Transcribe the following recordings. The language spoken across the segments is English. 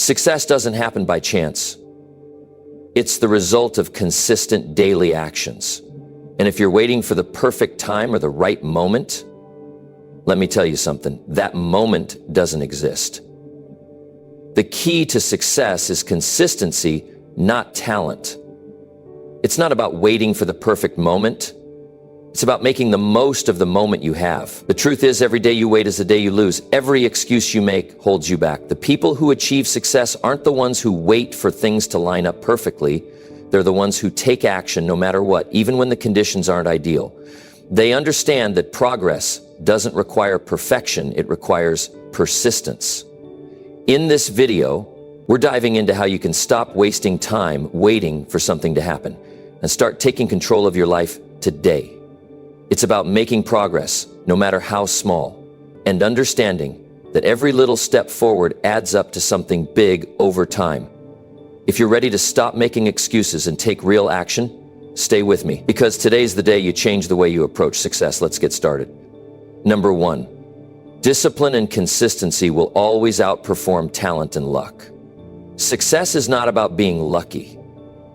Success doesn't happen by chance. It's the result of consistent daily actions. And if you're waiting for the perfect time or the right moment, let me tell you something, that moment doesn't exist. The key to success is consistency, not talent. It's not about waiting for the perfect moment. It's about making the most of the moment you have. The truth is, every day you wait is the day you lose. Every excuse you make holds you back. The people who achieve success aren't the ones who wait for things to line up perfectly. They're the ones who take action no matter what, even when the conditions aren't ideal. They understand that progress doesn't require perfection, it requires persistence. In this video, we're diving into how you can stop wasting time waiting for something to happen and start taking control of your life today. It's about making progress, no matter how small, and understanding that every little step forward adds up to something big over time. If you're ready to stop making excuses and take real action, stay with me, because today's the day you change the way you approach success. Let's get started. Number 1, discipline and consistency will always outperform talent and luck. Success is not about being lucky.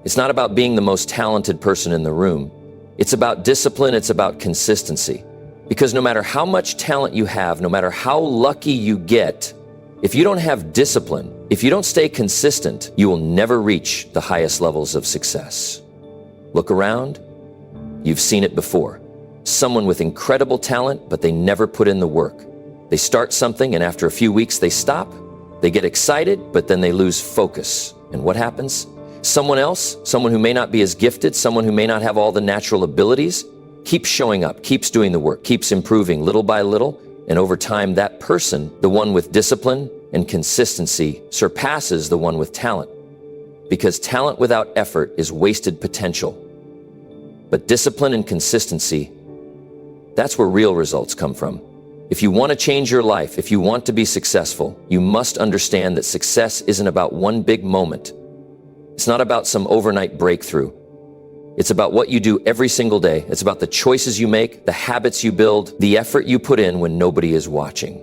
It's not about being the most talented person in the room. It's about discipline, it's about consistency. Because no matter how much talent you have, no matter how lucky you get, if you don't have discipline, if you don't stay consistent, you will never reach the highest levels of success. Look around. You've seen it before. Someone with incredible talent, but they never put in the work. They start something and after a few weeks they stop. They get excited, but then they lose focus. And what happens? Someone else, someone who may not be as gifted, someone who may not have all the natural abilities, keeps showing up, keeps doing the work, keeps improving little by little, and over time that person, the one with discipline and consistency, surpasses the one with talent. Because talent without effort is wasted potential. But discipline and consistency, that's where real results come from. If you want to change your life, if you want to be successful, you must understand that success isn't about one big moment. It's not about some overnight breakthrough. It's about what you do every single day. It's about the choices you make, the habits you build, the effort you put in when nobody is watching.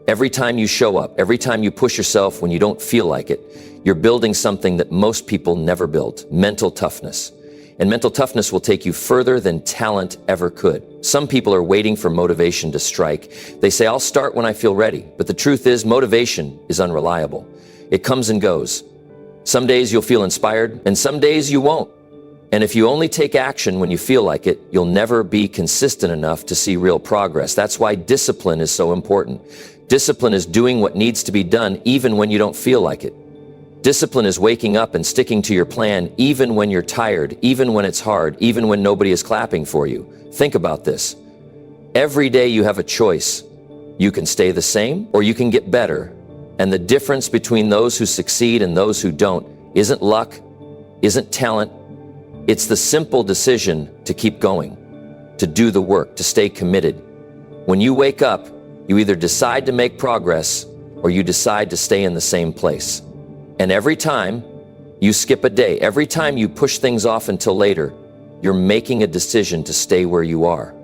Every time you show up, every time you push yourself when you don't feel like it, you're building something that most people never build, mental toughness. And mental toughness will take you further than talent ever could. Some people are waiting for motivation to strike. They say, I'll start when I feel ready. But the truth is, motivation is unreliable. It comes and goes. Some days you'll feel inspired, and some days you won't. And if you only take action when you feel like it, you'll never be consistent enough to see real progress. That's why discipline is so important. Discipline is doing what needs to be done even when you don't feel like it. Discipline is waking up and sticking to your plan even when you're tired, even when it's hard, even when nobody is clapping for you. Think about this. Every day you have a choice. You can stay the same or you can get better. And the difference between those who succeed and those who don't isn't luck, isn't talent. It's the simple decision to keep going, to do the work, to stay committed. When you wake up, you either decide to make progress or you decide to stay in the same place. And every time you skip a day, every time you push things off until later, you're making a decision to stay where you are.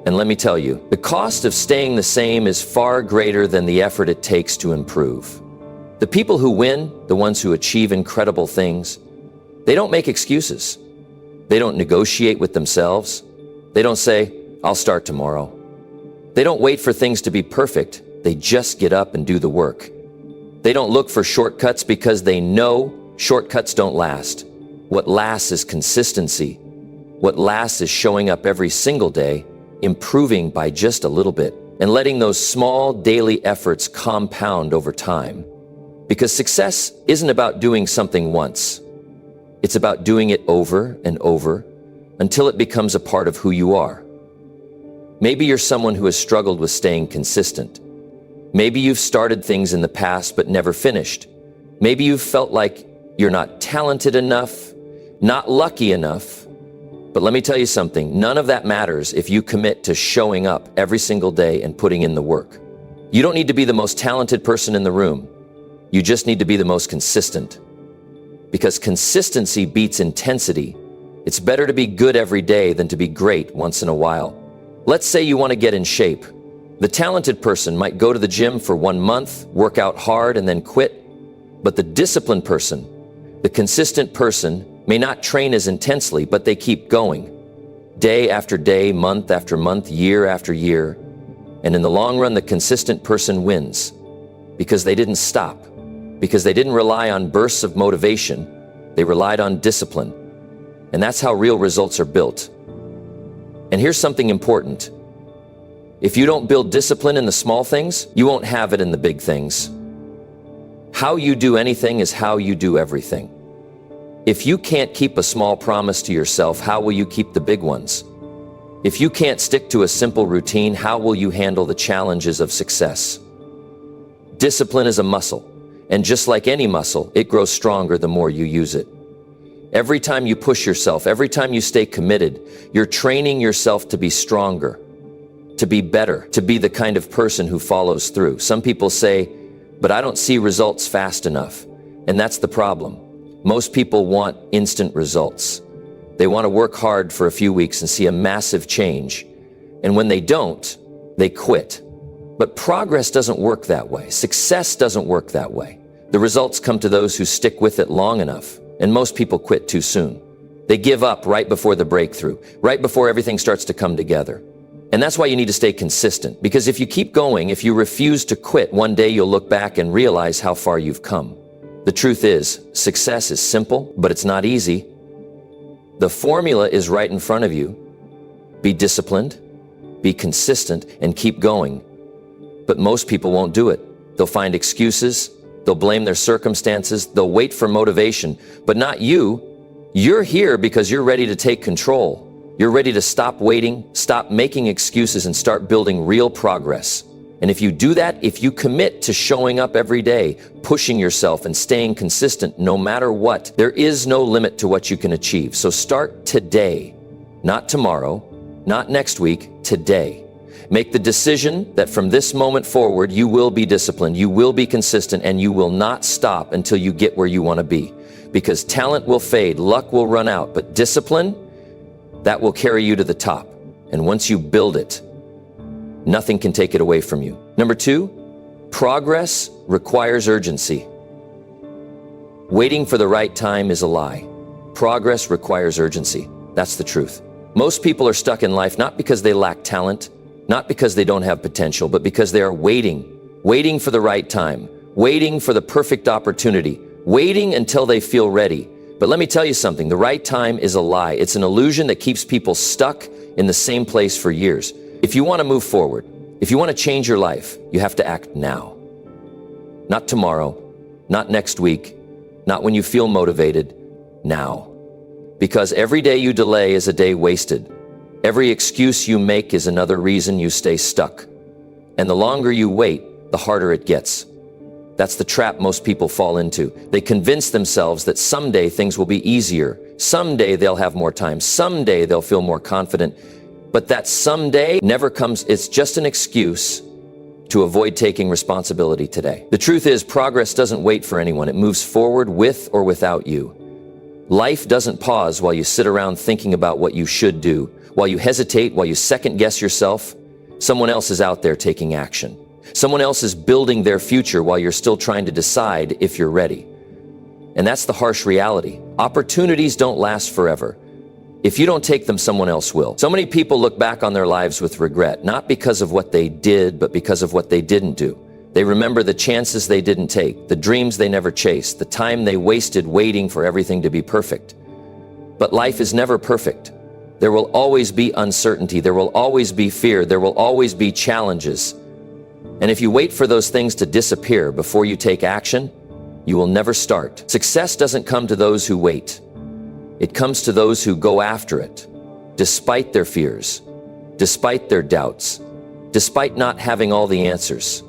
And let me tell you, the cost of staying the same is far greater than the effort it takes to improve. The people who win, the ones who achieve incredible things, they don't make excuses. They don't negotiate with themselves. They don't say, I'll start tomorrow. They don't wait for things to be perfect. They just get up and do the work. They don't look for shortcuts because they know shortcuts don't last. What lasts is consistency. What lasts is showing up every single day, improving by just a little bit, and letting those small daily efforts compound over time. Because success isn't about doing something once. It's about doing it over and over until it becomes a part of who you are. Maybe you're someone who has struggled with staying consistent. Maybe you've started things in the past but never finished. Maybe you've felt like you're not talented enough, not lucky enough. But let me tell you something, none of that matters if you commit to showing up every single day and putting in the work. You don't need to be the most talented person in the room. You just need to be the most consistent. Because consistency beats intensity. It's better to be good every day than to be great once in a while. Let's say you want to get in shape. The talented person might go to the gym for 1 month, work out hard, and then quit. But the disciplined person, the consistent person, may not train as intensely, but they keep going. Day after day, month after month, year after year. And in the long run, the consistent person wins because they didn't stop, because they didn't rely on bursts of motivation. They relied on discipline. And that's how real results are built. And here's something important. If you don't build discipline in the small things, you won't have it in the big things. How you do anything is how you do everything. If you can't keep a small promise to yourself, how will you keep the big ones? If you can't stick to a simple routine, how will you handle the challenges of success? Discipline is a muscle, and just like any muscle, it grows stronger the more you use it. Every time you push yourself, every time you stay committed, you're training yourself to be stronger, to be better, to be the kind of person who follows through. Some people say, but I don't see results fast enough. And that's the problem. Most people want instant results. They want to work hard for a few weeks and see a massive change. And when they don't, they quit. But progress doesn't work that way. Success doesn't work that way. The results come to those who stick with it long enough. And most people quit too soon. They give up right before the breakthrough, right before everything starts to come together. And that's why you need to stay consistent, because if you keep going, if you refuse to quit, one day you'll look back and realize how far you've come. The truth is, success is simple, but it's not easy. The formula is right in front of you. Be disciplined, be consistent, and keep going. But most people won't do it. They'll find excuses. They'll blame their circumstances. They'll wait for motivation, but not you. You're here because you're ready to take control. You're ready to stop waiting, stop making excuses, and start building real progress. And if you do that, if you commit to showing up every day, pushing yourself and staying consistent no matter what, there is no limit to what you can achieve. So start today, not tomorrow, not next week, today. Make the decision that from this moment forward, you will be disciplined, you will be consistent, and you will not stop until you get where you want to be. Because talent will fade, luck will run out, but discipline, that will carry you to the top. And once you build it, nothing can take it away from you. Number 2, progress requires urgency. Waiting for the right time is a lie. Progress requires urgency. That's the truth. Most people are stuck in life not because they lack talent, not because they don't have potential, but because they are waiting for the right time, waiting for the perfect opportunity, waiting until they feel ready. But let me tell you something, the right time is a lie. It's an illusion that keeps people stuck in the same place for years. If you want to move forward, if you want to change your life, you have to act now. Not tomorrow, not next week, not when you feel motivated, now. Because every day you delay is a day wasted. Every excuse you make is another reason you stay stuck. And the longer you wait, the harder it gets. That's the trap most people fall into. They convince themselves that someday things will be easier. Someday they'll have more time. Someday they'll feel more confident. But that someday never comes. It's just an excuse to avoid taking responsibility today. The truth is, progress doesn't wait for anyone. It moves forward with or without you. Life doesn't pause while you sit around thinking about what you should do. While you hesitate, while you second guess yourself, someone else is out there taking action. Someone else is building their future while you're still trying to decide if you're ready. And that's the harsh reality. Opportunities don't last forever. If you don't take them, someone else will. So many people look back on their lives with regret, not because of what they did, but because of what they didn't do. They remember the chances they didn't take, the dreams they never chased, the time they wasted waiting for everything to be perfect. But life is never perfect. There will always be uncertainty. There will always be fear. There will always be challenges. And if you wait for those things to disappear before you take action, you will never start. Success doesn't come to those who wait. It comes to those who go after it, despite their fears, despite their doubts, despite not having all the answers.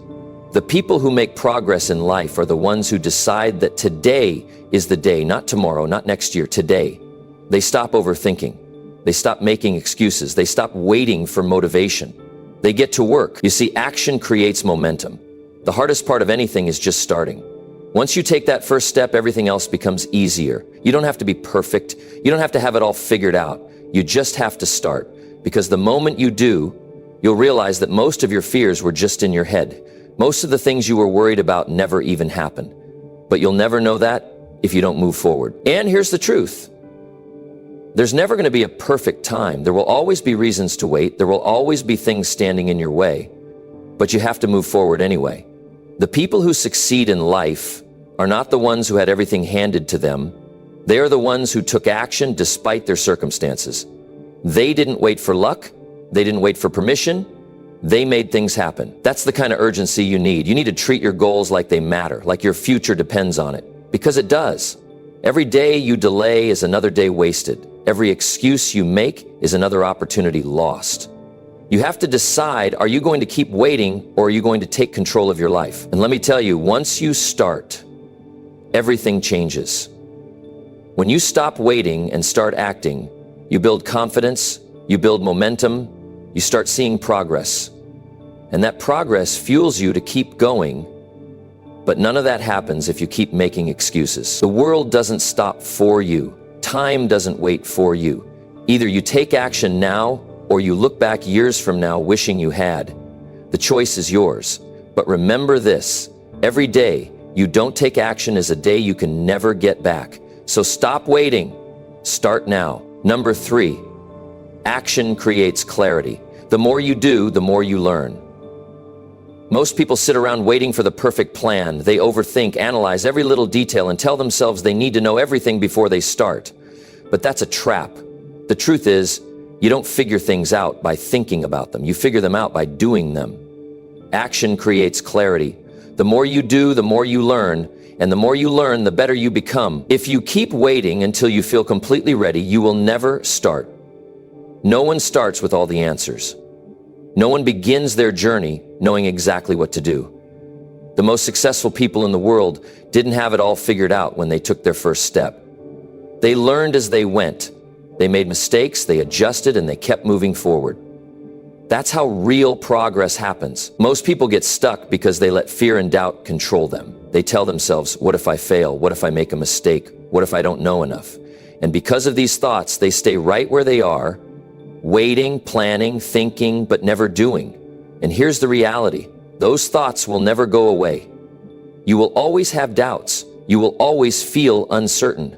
The people who make progress in life are the ones who decide that today is the day, not tomorrow, not next year, today. They stop overthinking. They stop making excuses. They stop waiting for motivation. They get to work. You see, action creates momentum. The hardest part of anything is just starting. Once you take that first step, everything else becomes easier. You don't have to be perfect. You don't have to have it all figured out. You just have to start. Because the moment you do, you'll realize that most of your fears were just in your head. Most of the things you were worried about never even happened. But you'll never know that if you don't move forward. And here's the truth. There's never going to be a perfect time. There will always be reasons to wait. There will always be things standing in your way. But you have to move forward anyway. The people who succeed in life are not the ones who had everything handed to them. They are the ones who took action despite their circumstances. They didn't wait for luck. They didn't wait for permission. They made things happen. That's the kind of urgency you need. You need to treat your goals like they matter, like your future depends on it. Because it does. Every day you delay is another day wasted. Every excuse you make is another opportunity lost. You have to decide, are you going to keep waiting or are you going to take control of your life? And let me tell you, once you start, everything changes. When you stop waiting and start acting, you build confidence, you build momentum, you start seeing progress. And that progress fuels you to keep going. But none of that happens if you keep making excuses. The world doesn't stop for you. Time doesn't wait for you. Either you take action now or you look back years from now wishing you had. The choice is yours. But remember this, every day you don't take action is a day you can never get back. So stop waiting. Start now. Number 3, action creates clarity. The more you do, the more you learn. Most people sit around waiting for the perfect plan. They overthink, analyze every little detail, and tell themselves they need to know everything before they start. But that's a trap. The truth is, you don't figure things out by thinking about them. You figure them out by doing them. Action creates clarity. The more you do, the more you learn, and the more you learn, the better you become. If you keep waiting until you feel completely ready, you will never start. No one starts with all the answers. No one begins their journey knowing exactly what to do. The most successful people in the world didn't have it all figured out when they took their first step. They learned as they went. They made mistakes, they adjusted, and they kept moving forward. That's how real progress happens. Most people get stuck because they let fear and doubt control them. They tell themselves, what if I fail? What if I make a mistake? What if I don't know enough? And because of these thoughts, they stay right where they are, waiting, planning, thinking, but never doing. And here's the reality. Those thoughts will never go away. You will always have doubts. You will always feel uncertain.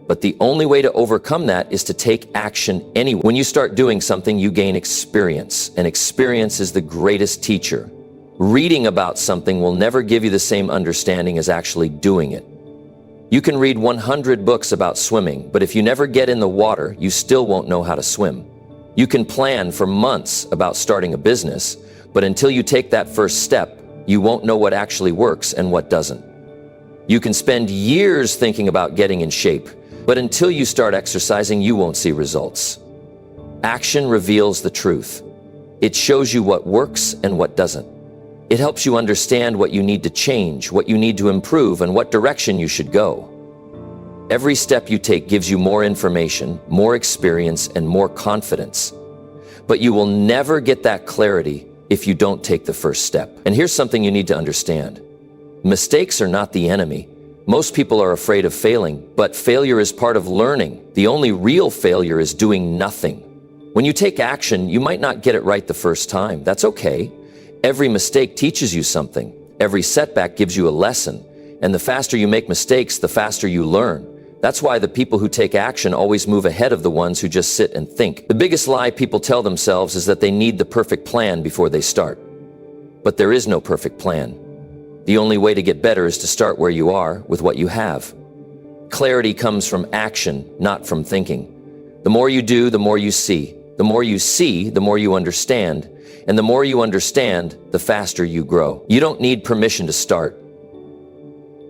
But the only way to overcome that is to take action anyway. When you start doing something, you gain experience, and experience is the greatest teacher. Reading about something will never give you the same understanding as actually doing it. You can read 100 books about swimming, but if you never get in the water, you still won't know how to swim. You can plan for months about starting a business, but until you take that first step, you won't know what actually works and what doesn't. You can spend years thinking about getting in shape, but until you start exercising, you won't see results. Action reveals the truth. It shows you what works and what doesn't. It helps you understand what you need to change, what you need to improve, and what direction you should go. Every step you take gives you more information, more experience, and more confidence. But you will never get that clarity if you don't take the first step. And here's something you need to understand. Mistakes are not the enemy. Most people are afraid of failing, but failure is part of learning. The only real failure is doing nothing. When you take action, you might not get it right the first time. That's okay. Every mistake teaches you something. Every setback gives you a lesson. And the faster you make mistakes, the faster you learn. That's why the people who take action always move ahead of the ones who just sit and think. The biggest lie people tell themselves is that they need the perfect plan before they start. But there is no perfect plan. The only way to get better is to start where you are with what you have. Clarity comes from action, not from thinking. The more you do, the more you see. The more you see, the more you understand. And the more you understand, the faster you grow. You don't need permission to start.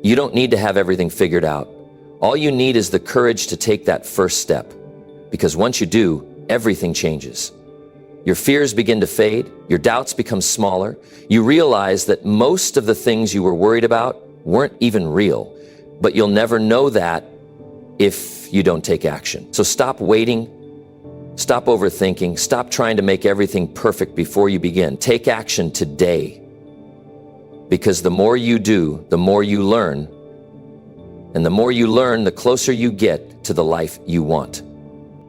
You don't need to have everything figured out. All you need is the courage to take that first step. Because once you do, everything changes. Your fears begin to fade, your doubts become smaller. You realize that most of the things you were worried about weren't even real. But you'll never know that if you don't take action. So stop waiting, stop overthinking, stop trying to make everything perfect before you begin. Take action today. Because the more you do, the more you learn. And the more you learn, the closer you get to the life you want.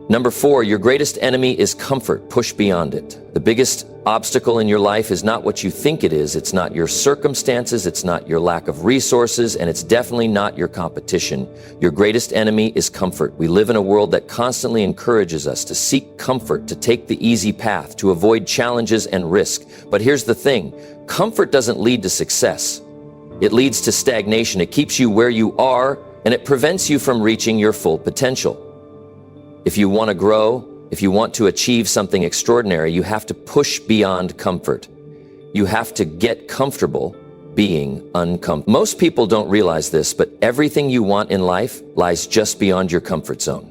Number 4, your greatest enemy is comfort. Push beyond it. The biggest obstacle in your life is not what you think it is. It's not your circumstances. It's not your lack of resources. And it's definitely not your competition. Your greatest enemy is comfort. We live in a world that constantly encourages us to seek comfort, to take the easy path, to avoid challenges and risk. But here's the thing. Comfort doesn't lead to success. It leads to stagnation. It keeps you where you are, and it prevents you from reaching your full potential. If you want to grow, if you want to achieve something extraordinary, you have to push beyond comfort. You have to get comfortable being uncomfortable. Most people don't realize this, but everything you want in life lies just beyond your comfort zone.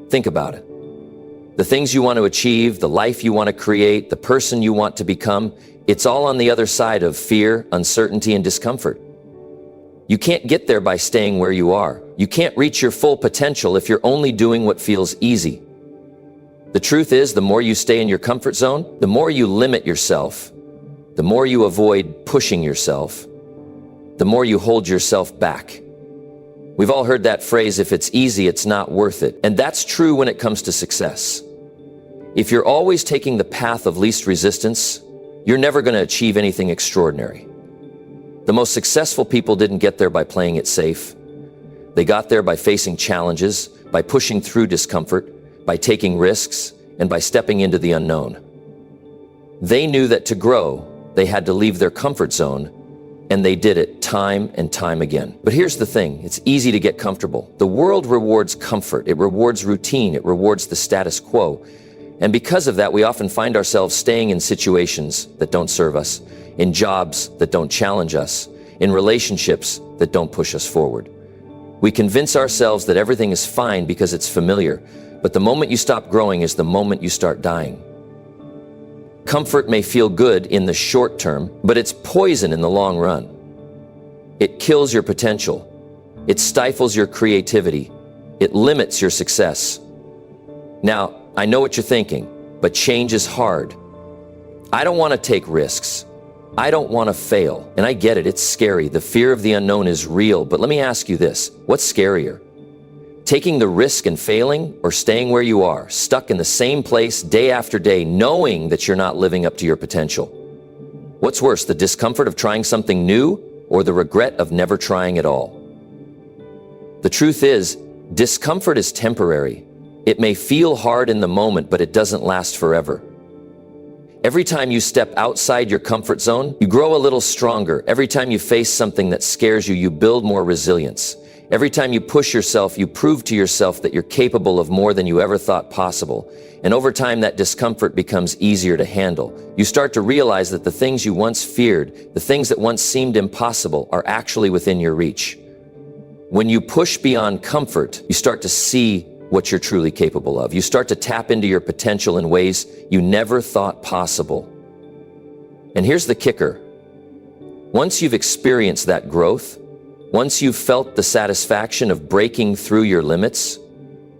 Think about it. The things you want to achieve, the life you want to create, the person you want to become, it's all on the other side of fear, uncertainty, and discomfort. You can't get there by staying where you are. You can't reach your full potential if you're only doing what feels easy. The truth is, the more you stay in your comfort zone, the more you limit yourself, the more you avoid pushing yourself, the more you hold yourself back. We've all heard that phrase, if it's easy, it's not worth it. And that's true when it comes to success. If you're always taking the path of least resistance, you're never going to achieve anything extraordinary. The most successful people didn't get there by playing it safe. They got there by facing challenges, by pushing through discomfort, by taking risks, and by stepping into the unknown. They knew that to grow, they had to leave their comfort zone, and they did it time and time again. But here's the thing, it's easy to get comfortable. The world rewards comfort, it rewards routine, it rewards the status quo. And because of that, we often find ourselves staying in situations that don't serve us, in jobs that don't challenge us, in relationships that don't push us forward. We convince ourselves that everything is fine because it's familiar, but the moment you stop growing is the moment you start dying. Comfort may feel good in the short term, but it's poison in the long run. It kills your potential. It stifles your creativity. It limits your success. Now, I know what you're thinking, but change is hard. I don't want to take risks. I don't want to fail. And I get it, it's scary. The fear of the unknown is real. But let me ask you this, what's scarier? Taking the risk and failing, or staying where you are, stuck in the same place day after day, knowing that you're not living up to your potential? What's worse, the discomfort of trying something new, or the regret of never trying at all? The truth is, discomfort is temporary. It may feel hard in the moment, but it doesn't last forever. Every time you step outside your comfort zone, you grow a little stronger. Every time you face something that scares you, you build more resilience. Every time you push yourself, you prove to yourself that you're capable of more than you ever thought possible. And over time, that discomfort becomes easier to handle. You start to realize that the things you once feared, the things that once seemed impossible, are actually within your reach. When you push beyond comfort, you start to see what you're truly capable of. You start to tap into your potential in ways you never thought possible. And here's the kicker. Once you've experienced that growth, once you've felt the satisfaction of breaking through your limits,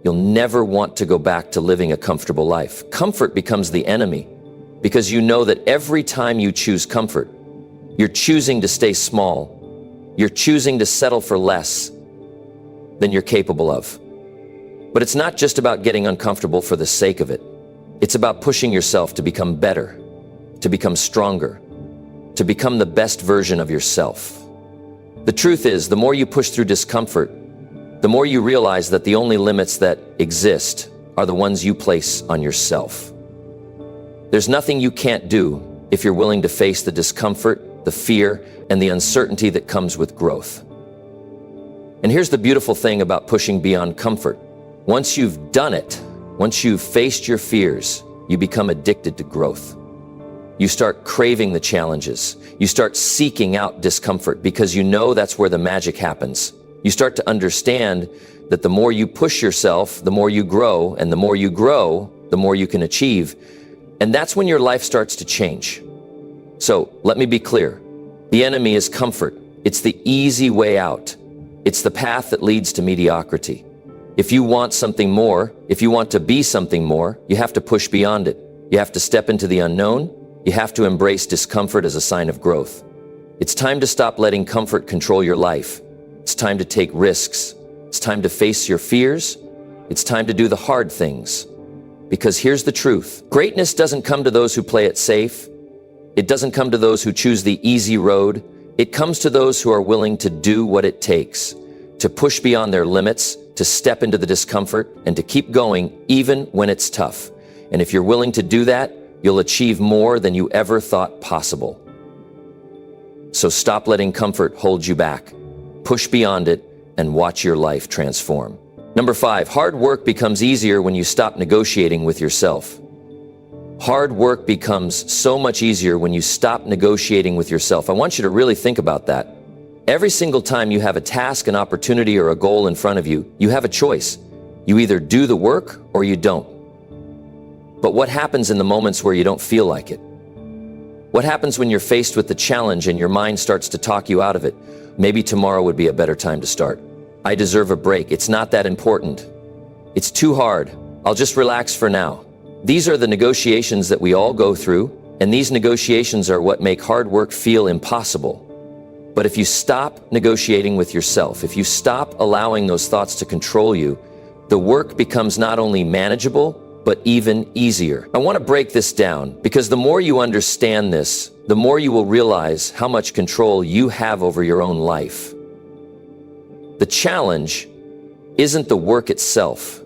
you'll never want to go back to living a comfortable life. Comfort becomes the enemy because you know that every time you choose comfort, you're choosing to stay small. You're choosing to settle for less than you're capable of. But it's not just about getting uncomfortable for the sake of it. It's about pushing yourself to become better, to become stronger, to become the best version of yourself. The truth is, the more you push through discomfort, the more you realize that the only limits that exist are the ones you place on yourself. There's nothing you can't do if you're willing to face the discomfort, the fear, and the uncertainty that comes with growth. And here's the beautiful thing about pushing beyond comfort. Once you've done it, once you've faced your fears, you become addicted to growth. You start craving the challenges. You start seeking out discomfort because you know that's where the magic happens. You start to understand that the more you push yourself, the more you grow, and the more you grow, the more you can achieve. And that's when your life starts to change. So let me be clear. The enemy is comfort. It's the easy way out. It's the path that leads to mediocrity. If you want something more, if you want to be something more, you have to push beyond it. You have to step into the unknown. You have to embrace discomfort as a sign of growth. It's time to stop letting comfort control your life. It's time to take risks. It's time to face your fears. It's time to do the hard things. Because here's the truth. Greatness doesn't come to those who play it safe. It doesn't come to those who choose the easy road. It comes to those who are willing to do what it takes, to push beyond their limits, to step into the discomfort, and to keep going even when it's tough. And if you're willing to do that, you'll achieve more than you ever thought possible. So stop letting comfort hold you back. Push beyond it and watch your life transform. Number 5, hard work becomes easier when you stop negotiating with yourself. Hard work becomes so much easier when you stop negotiating with yourself. I want you to really think about that. Every single time you have a task, an opportunity, or a goal in front of you, you have a choice. You either do the work or you don't. But what happens in the moments where you don't feel like it? What happens when you're faced with the challenge and your mind starts to talk you out of it? Maybe tomorrow would be a better time to start. I deserve a break. It's not that important. It's too hard. I'll just relax for now. These are the negotiations that we all go through, and these negotiations are what make hard work feel impossible. But if you stop negotiating with yourself, if you stop allowing those thoughts to control you, the work becomes not only manageable, but even easier. I want to break this down because the more you understand this, the more you will realize how much control you have over your own life. The challenge isn't the work itself.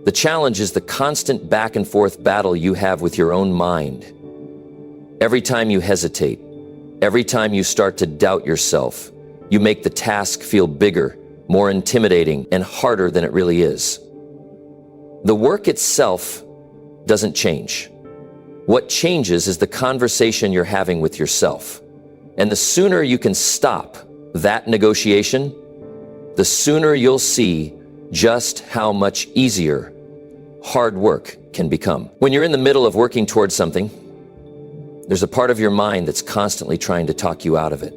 The challenge is the constant back and forth battle you have with your own mind. Every time you hesitate, every time you start to doubt yourself, you make the task feel bigger, more intimidating, and harder than it really is. The work itself doesn't change. What changes is the conversation you're having with yourself. And the sooner you can stop that negotiation, the sooner you'll see just how much easier hard work can become. When you're in the middle of working towards something, there's a part of your mind that's constantly trying to talk you out of it.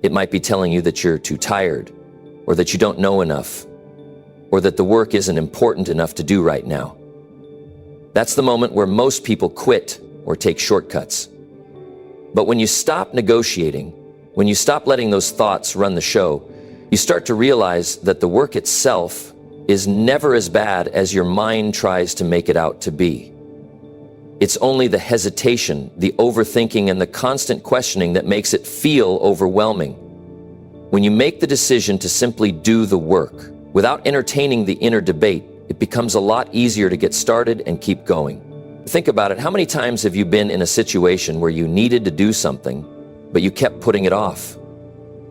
It might be telling you that you're too tired, or that you don't know enough, or that the work isn't important enough to do right now. That's the moment where most people quit or take shortcuts. But when you stop negotiating, when you stop letting those thoughts run the show, you start to realize that the work itself is never as bad as your mind tries to make it out to be. It's only the hesitation, the overthinking, and the constant questioning that makes it feel overwhelming. When you make the decision to simply do the work, without entertaining the inner debate, it becomes a lot easier to get started and keep going. Think about it. How many times have you been in a situation where you needed to do something, but you kept putting it off?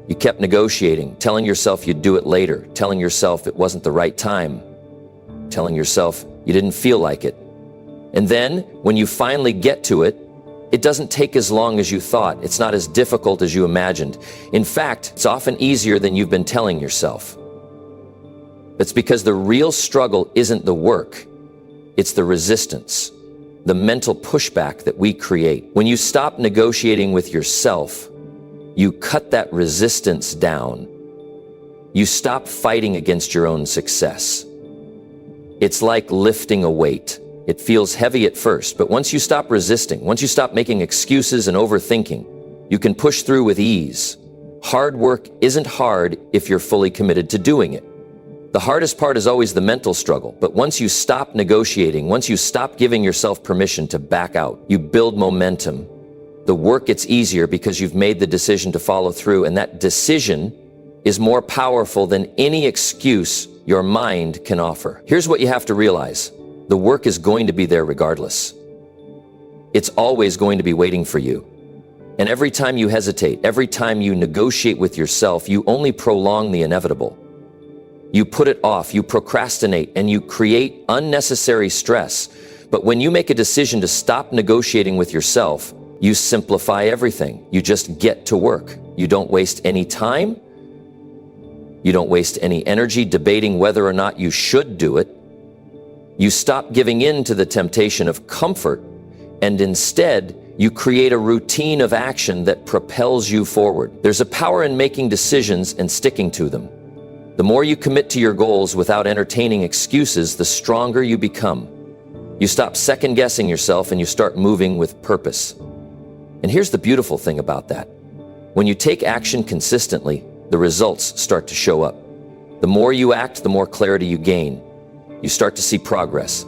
You kept negotiating, telling yourself you'd do it later, telling yourself it wasn't the right time, telling yourself you didn't feel like it. And then, when you finally get to it, it doesn't take as long as you thought. It's not as difficult as you imagined. In fact, it's often easier than you've been telling yourself. It's because the real struggle isn't the work, it's the resistance, the mental pushback that we create. When you stop negotiating with yourself, you cut that resistance down. You stop fighting against your own success. It's like lifting a weight. It feels heavy at first, but once you stop resisting, once you stop making excuses and overthinking, you can push through with ease. Hard work isn't hard if you're fully committed to doing it. The hardest part is always the mental struggle, but once you stop negotiating, once you stop giving yourself permission to back out, you build momentum. The work gets easier because you've made the decision to follow through, and that decision is more powerful than any excuse your mind can offer. Here's what you have to realize. The work is going to be there regardless. It's always going to be waiting for you. And every time you hesitate, every time you negotiate with yourself, you only prolong the inevitable. You put it off, you procrastinate, and you create unnecessary stress. But when you make a decision to stop negotiating with yourself, you simplify everything. You just get to work. You don't waste any time. You don't waste any energy debating whether or not you should do it. You stop giving in to the temptation of comfort, and instead, you create a routine of action that propels you forward. There's a power in making decisions and sticking to them. The more you commit to your goals without entertaining excuses, the stronger you become. You stop second-guessing yourself and you start moving with purpose. And here's the beautiful thing about that. When you take action consistently, the results start to show up. The more you act, the more clarity you gain. you start to see progress.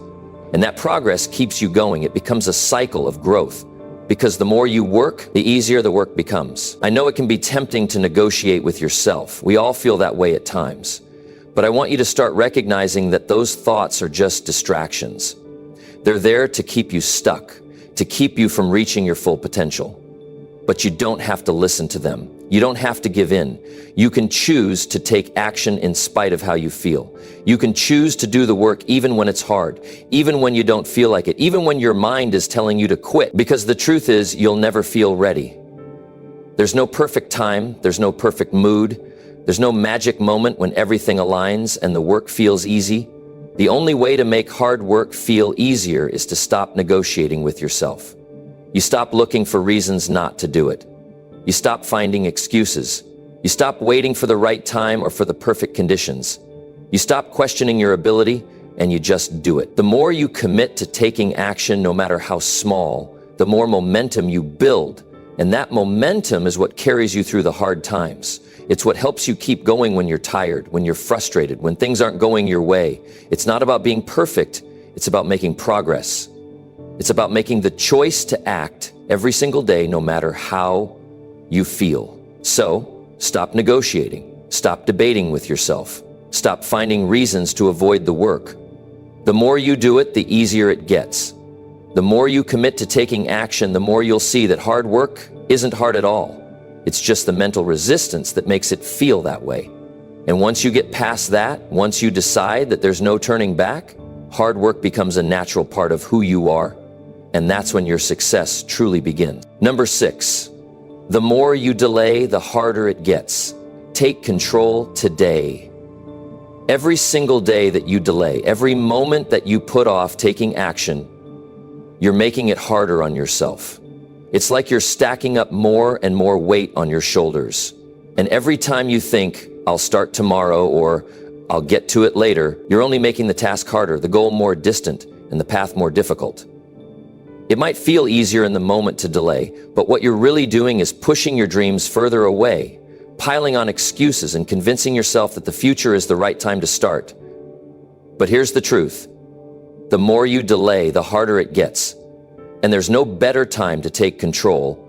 And that progress keeps you going. It becomes a cycle of growth. Because the more you work, the easier the work becomes. I know it can be tempting to negotiate with yourself. We all feel that way at times. But I want you to start recognizing that those thoughts are just distractions. They're there to keep you stuck, to keep you from reaching your full potential. But you don't have to listen to them. You don't have to give in. You can choose to take action in spite of how you feel. You can choose to do the work even when it's hard, even when you don't feel like it, even when your mind is telling you to quit, because the truth is you'll never feel ready. There's no perfect time. There's no perfect mood. There's no magic moment when everything aligns and the work feels easy. The only way to make hard work feel easier is to stop negotiating with yourself. You stop looking for reasons not to do it. You stop finding excuses. You stop waiting for the right time or for the perfect conditions. You stop questioning your ability and you just do it. The more you commit to taking action, no matter how small, the more momentum you build. And that momentum is what carries you through the hard times. It's what helps you keep going when you're tired, when you're frustrated, when things aren't going your way. It's not about being perfect. It's about making progress. It's about making the choice to act every single day, no matter how you feel. So, stop negotiating. Stop debating with yourself. Stop finding reasons to avoid the work. The more you do it, the easier it gets. The more you commit to taking action, the more you'll see that hard work isn't hard at all. It's just the mental resistance that makes it feel that way. And once you get past that, once you decide that there's no turning back, hard work becomes a natural part of who you are. And that's when your success truly begins. Number 6, the more you delay, the harder it gets. Take control today. Every single day that you delay, every moment that you put off taking action, you're making it harder on yourself. It's like you're stacking up more and more weight on your shoulders. And every time you think, I'll start tomorrow or I'll get to it later, you're only making the task harder, the goal more distant, and the path more difficult. It might feel easier in the moment to delay, but what you're really doing is pushing your dreams further away, piling on excuses and convincing yourself that the future is the right time to start. But here's the truth. The more you delay, the harder it gets. And there's no better time to take control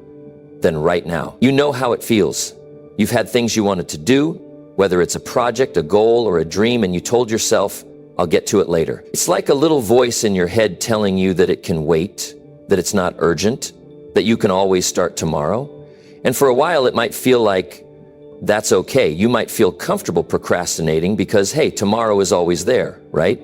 than right now. You know how it feels. You've had things you wanted to do, whether it's a project, a goal, or a dream, and you told yourself, I'll get to it later. It's like a little voice in your head telling you that it can wait, that it's not urgent, that you can always start tomorrow. And for a while, it might feel like that's okay. You might feel comfortable procrastinating because, hey, tomorrow is always there, right?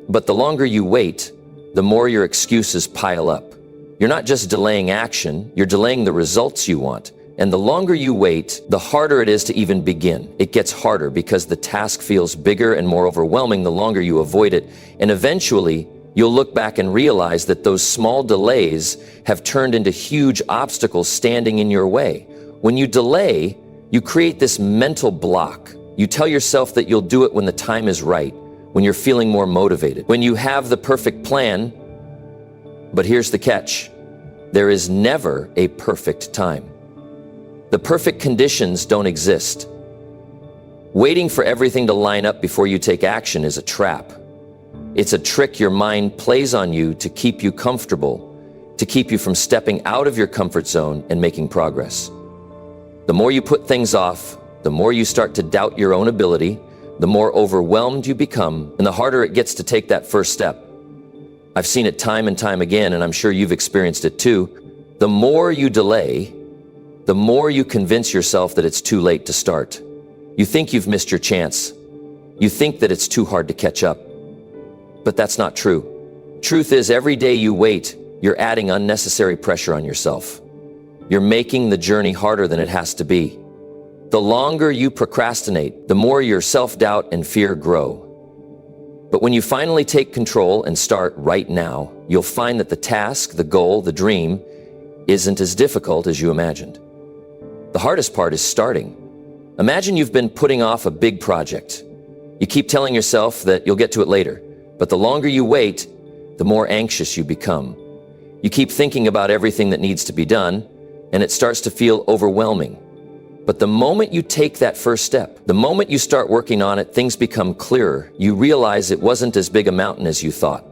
But the longer you wait, the more your excuses pile up. You're not just delaying action, you're delaying the results you want. And the longer you wait, the harder it is to even begin. It gets harder because the task feels bigger and more overwhelming the longer you avoid it. And eventually, you'll look back and realize that those small delays have turned into huge obstacles standing in your way. When you delay, you create this mental block. You tell yourself that you'll do it when the time is right, when you're feeling more motivated, when you have the perfect plan. But here's the catch. There is never a perfect time. The perfect conditions don't exist. Waiting for everything to line up before you take action is a trap. It's a trick your mind plays on you to keep you comfortable, to keep you from stepping out of your comfort zone and making progress. The more you put things off, the more you start to doubt your own ability, the more overwhelmed you become, and the harder it gets to take that first step. I've seen it time and time again, and I'm sure you've experienced it too. The more you delay, the more you convince yourself that it's too late to start. You think you've missed your chance. You think that it's too hard to catch up. But that's not true. Truth is, every day you wait, you're adding unnecessary pressure on yourself. You're making the journey harder than it has to be. The longer you procrastinate, the more your self-doubt and fear grow. But when you finally take control and start right now, you'll find that the task, the goal, the dream isn't as difficult as you imagined. The hardest part is starting. Imagine you've been putting off a big project. You keep telling yourself that you'll get to it later, but the longer you wait, the more anxious you become. You keep thinking about everything that needs to be done, and it starts to feel overwhelming. But the moment you take that first step, the moment you start working on it, things become clearer. You realize it wasn't as big a mountain as you thought.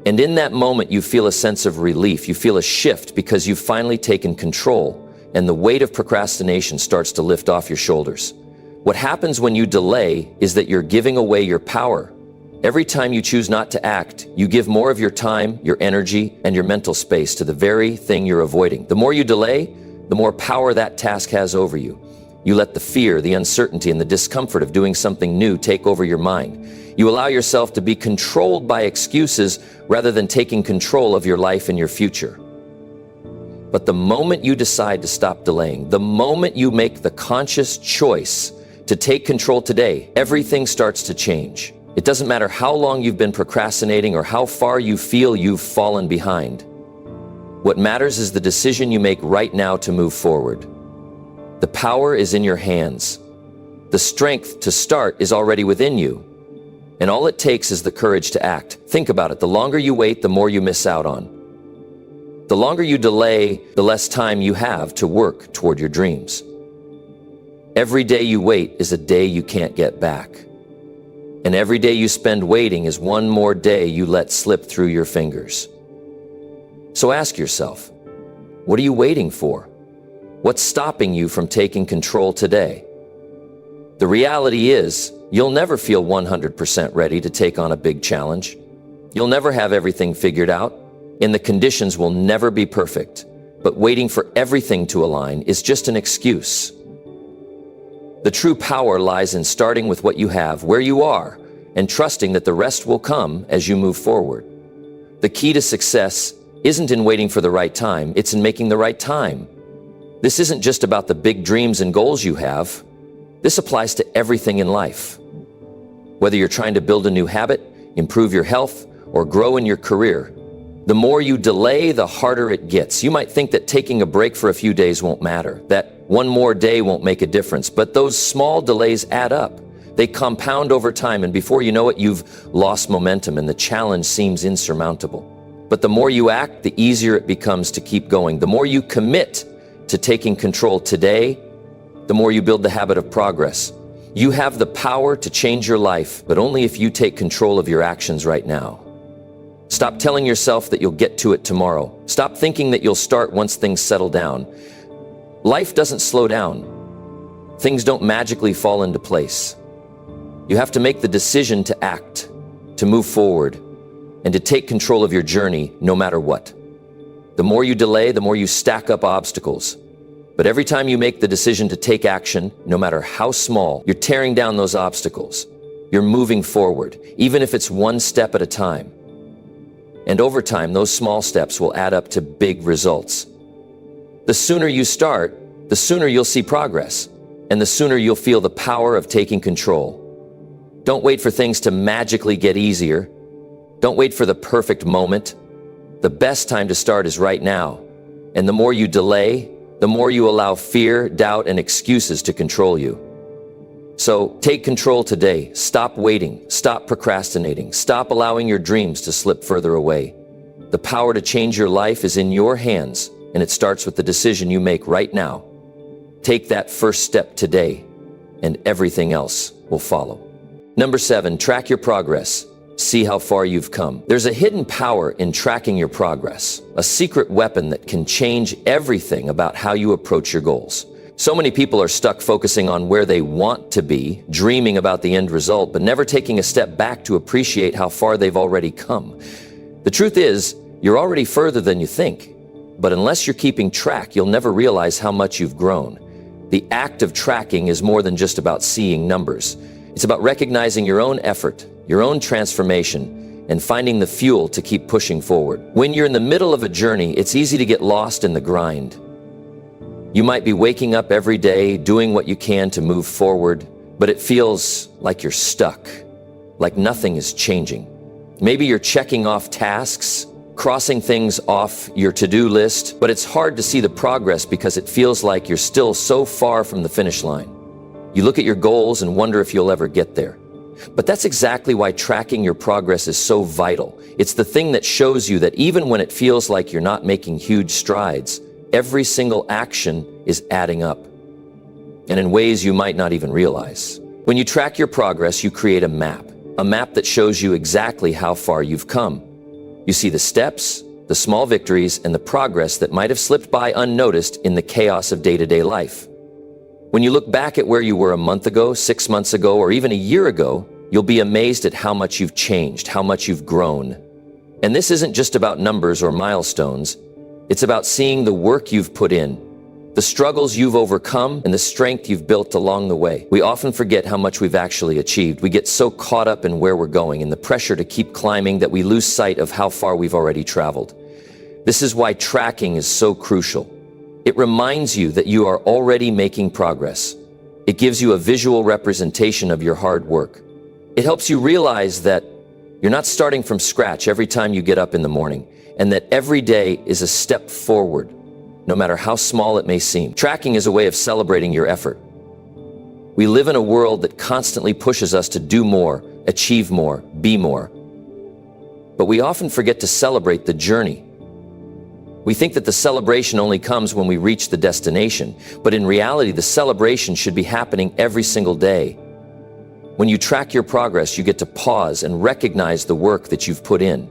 And in that moment, you feel a sense of relief. You feel a shift because you've finally taken control, and the weight of procrastination starts to lift off your shoulders. What happens when you delay is that you're giving away your power. Every time you choose not to act, you give more of your time, your energy, and your mental space to the very thing you're avoiding. The more you delay, the more power that task has over you. You let the fear, the uncertainty, and the discomfort of doing something new take over your mind. You allow yourself to be controlled by excuses rather than taking control of your life and your future. But the moment you decide to stop delaying, the moment you make the conscious choice to take control today, everything starts to change. It doesn't matter how long you've been procrastinating or how far you feel you've fallen behind. What matters is the decision you make right now to move forward. The power is in your hands. The strength to start is already within you. And all it takes is the courage to act. Think about it. The longer you wait, the more you miss out on. The longer you delay, the less time you have to work toward your dreams. Every day you wait is a day you can't get back. And every day you spend waiting is one more day you let slip through your fingers. So ask yourself, what are you waiting for? What's stopping you from taking control today? The reality is, you'll never feel 100% ready to take on a big challenge. You'll never have everything figured out, and the conditions will never be perfect. But waiting for everything to align is just an excuse. The true power lies in starting with what you have, where you are, and trusting that the rest will come as you move forward. The key to success isn't in waiting for the right time, it's in making the right time. This isn't just about the big dreams and goals you have. This applies to everything in life. Whether you're trying to build a new habit, improve your health, or grow in your career, the more you delay, the harder it gets. You might think that taking a break for a few days won't matter, that one more day won't make a difference, but those small delays add up. They compound over time, and before you know it, you've lost momentum and the challenge seems insurmountable. But the more you act, the easier it becomes to keep going. The more you commit to taking control today, the more you build the habit of progress. You have the power to change your life, but only if you take control of your actions right now. Stop telling yourself that you'll get to it tomorrow. Stop thinking that you'll start once things settle down. Life doesn't slow down. Things don't magically fall into place. You have to make the decision to act, to move forward, and to take control of your journey no matter what. The more you delay, the more you stack up obstacles. But every time you make the decision to take action, no matter how small, you're tearing down those obstacles. You're moving forward, even if it's one step at a time. And over time, those small steps will add up to big results. The sooner you start, the sooner you'll see progress, and the sooner you'll feel the power of taking control. Don't wait for things to magically get easier. Don't wait for the perfect moment. The best time to start is right now. And the more you delay, the more you allow fear, doubt, and excuses to control you. So take control today. Stop waiting. Stop procrastinating. Stop allowing your dreams to slip further away. The power to change your life is in your hands, and it starts with the decision you make right now. Take that first step today, and everything else will follow. Number 7, track your progress. See how far you've come. There's a hidden power in tracking your progress, a secret weapon that can change everything about how you approach your goals. So many people are stuck focusing on where they want to be, dreaming about the end result, but never taking a step back to appreciate how far they've already come. The truth is, you're already further than you think, but unless you're keeping track, you'll never realize how much you've grown. The act of tracking is more than just about seeing numbers. It's about recognizing your own effort, your own transformation, and finding the fuel to keep pushing forward. When you're in the middle of a journey, it's easy to get lost in the grind. You might be waking up every day, doing what you can to move forward, but it feels like you're stuck, like nothing is changing. Maybe you're checking off tasks, crossing things off your to-do list, but it's hard to see the progress because it feels like you're still so far from the finish line. You look at your goals and wonder if you'll ever get there. But that's exactly why tracking your progress is so vital. It's the thing that shows you that even when it feels like you're not making huge strides, every single action is adding up. and in ways you might not even realize. When you track your progress, you create a map that shows you exactly how far you've come. You see the steps, the small victories, and the progress that might have slipped by unnoticed in the chaos of day-to-day life. When you look back at where you were a month ago, 6 months ago, or even a year ago, you'll be amazed at how much you've changed, how much you've grown. And this isn't just about numbers or milestones. It's about seeing the work you've put in, the struggles you've overcome, and the strength you've built along the way. We often forget how much we've actually achieved. We get so caught up in where we're going and the pressure to keep climbing that we lose sight of how far we've already traveled. This is why tracking is so crucial. It reminds you that you are already making progress. It gives you a visual representation of your hard work. It helps you realize that you're not starting from scratch every time you get up in the morning, and that every day is a step forward, no matter how small it may seem. Tracking is a way of celebrating your effort. We live in a world that constantly pushes us to do more, achieve more, be more. But we often forget to celebrate the journey. We think that the celebration only comes when we reach the destination, but in reality, the celebration should be happening every single day. When you track your progress, you get to pause and recognize the work that you've put in.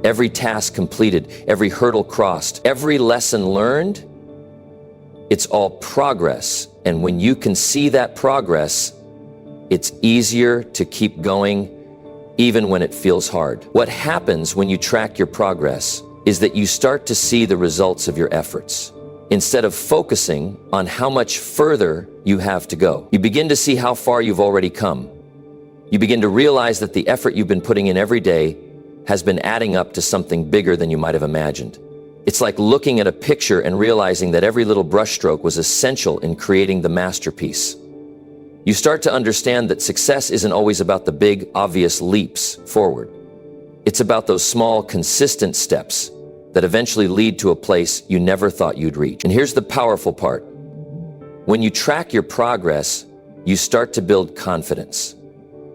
Every task completed, every hurdle crossed, every lesson learned, it's all progress. And when you can see that progress, it's easier to keep going, even when it feels hard. What happens when you track your progress is that you start to see the results of your efforts. Instead of focusing on how much further you have to go, you begin to see how far you've already come. You begin to realize that the effort you've been putting in every day has been adding up to something bigger than you might have imagined. It's like looking at a picture and realizing that every little brushstroke was essential in creating the masterpiece. You start to understand that success isn't always about the big, obvious leaps forward. It's about those small, consistent steps that eventually lead to a place you never thought you'd reach. And here's the powerful part. When you track your progress, you start to build confidence.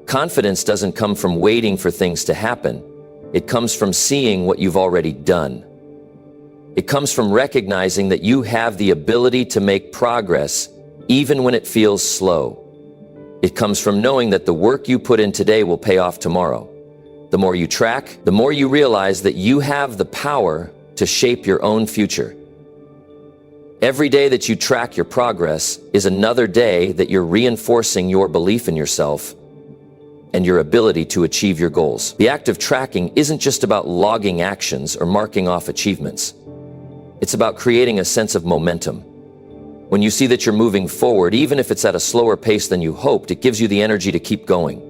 Confidence doesn't come from waiting for things to happen. It comes from seeing what you've already done. It comes from recognizing that you have the ability to make progress even when it feels slow. It comes from knowing that the work you put in today will pay off tomorrow. The more you track, the more you realize that you have the power to shape your own future. Every day that you track your progress is another day that you're reinforcing your belief in yourself and your ability to achieve your goals. The act of tracking isn't just about logging actions or marking off achievements. It's about creating a sense of momentum. When you see that you're moving forward, even if it's at a slower pace than you hoped, it gives you the energy to keep going.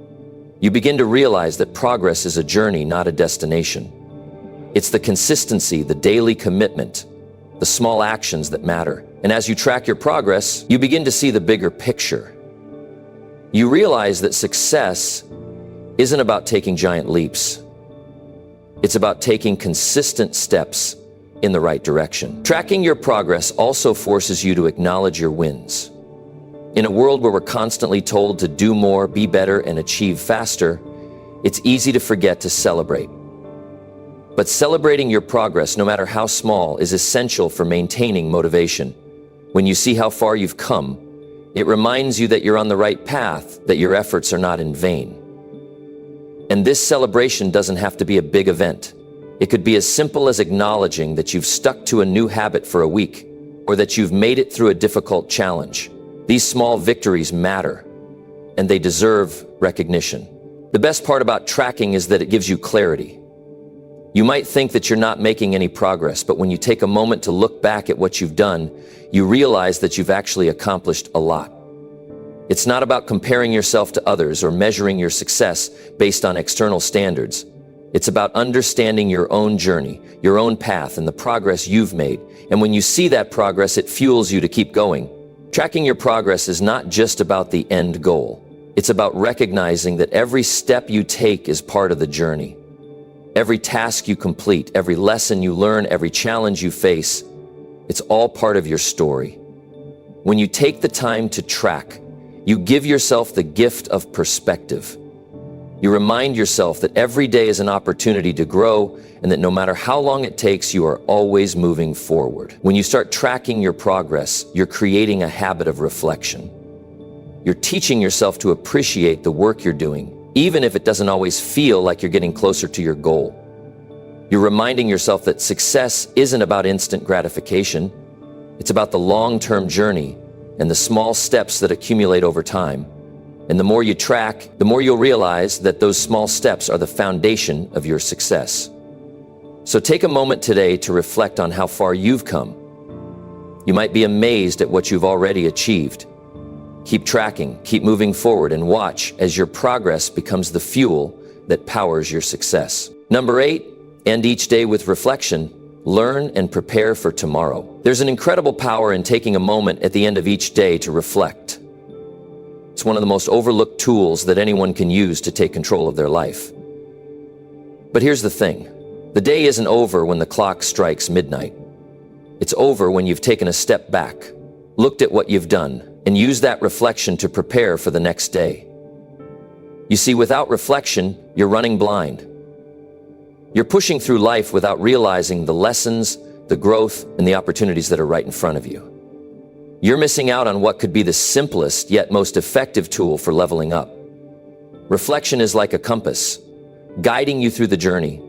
You begin to realize that progress is a journey, not a destination. It's the consistency, the daily commitment, the small actions that matter. And as you track your progress, you begin to see the bigger picture. You realize that success isn't about taking giant leaps. It's about taking consistent steps in the right direction. Tracking your progress also forces you to acknowledge your wins. In a world where we're constantly told to do more, be better, and achieve faster, it's easy to forget to celebrate. But celebrating your progress, no matter how small, is essential for maintaining motivation. When you see how far you've come, it reminds you that you're on the right path, that your efforts are not in vain. And this celebration doesn't have to be a big event. It could be as simple as acknowledging that you've stuck to a new habit for a week, or that you've made it through a difficult challenge. These small victories matter, and they deserve recognition. The best part about tracking is that it gives you clarity. You might think that you're not making any progress, but when you take a moment to look back at what you've done, you realize that you've actually accomplished a lot. It's not about comparing yourself to others or measuring your success based on external standards. It's about understanding your own journey, your own path, and the progress you've made. And when you see that progress, it fuels you to keep going. Tracking your progress is not just about the end goal. It's about recognizing that every step you take is part of the journey. Every task you complete, every lesson you learn, every challenge you face, it's all part of your story. When you take the time to track, you give yourself the gift of perspective. You remind yourself that every day is an opportunity to grow and that no matter how long it takes, you are always moving forward. When you start tracking your progress, you're creating a habit of reflection. You're teaching yourself to appreciate the work you're doing, even if it doesn't always feel like you're getting closer to your goal. You're reminding yourself that success isn't about instant gratification. It's about the long-term journey and the small steps that accumulate over time. And the more you track, the more you'll realize that those small steps are the foundation of your success. So take a moment today to reflect on how far you've come. You might be amazed at what you've already achieved. Keep tracking, keep moving forward, and watch as your progress becomes the fuel that powers your success. Number 8, end each day with reflection. Learn and prepare for tomorrow. There's an incredible power in taking a moment at the end of each day to reflect. It's one of the most overlooked tools that anyone can use to take control of their life. But here's the thing. The day isn't over when the clock strikes midnight. It's over when you've taken a step back, looked at what you've done, and used that reflection to prepare for the next day. You see, without reflection, you're running blind. You're pushing through life without realizing the lessons, the growth, and the opportunities that are right in front of you. You're missing out on what could be the simplest yet most effective tool for leveling up. Reflection is like a compass, guiding you through the journey,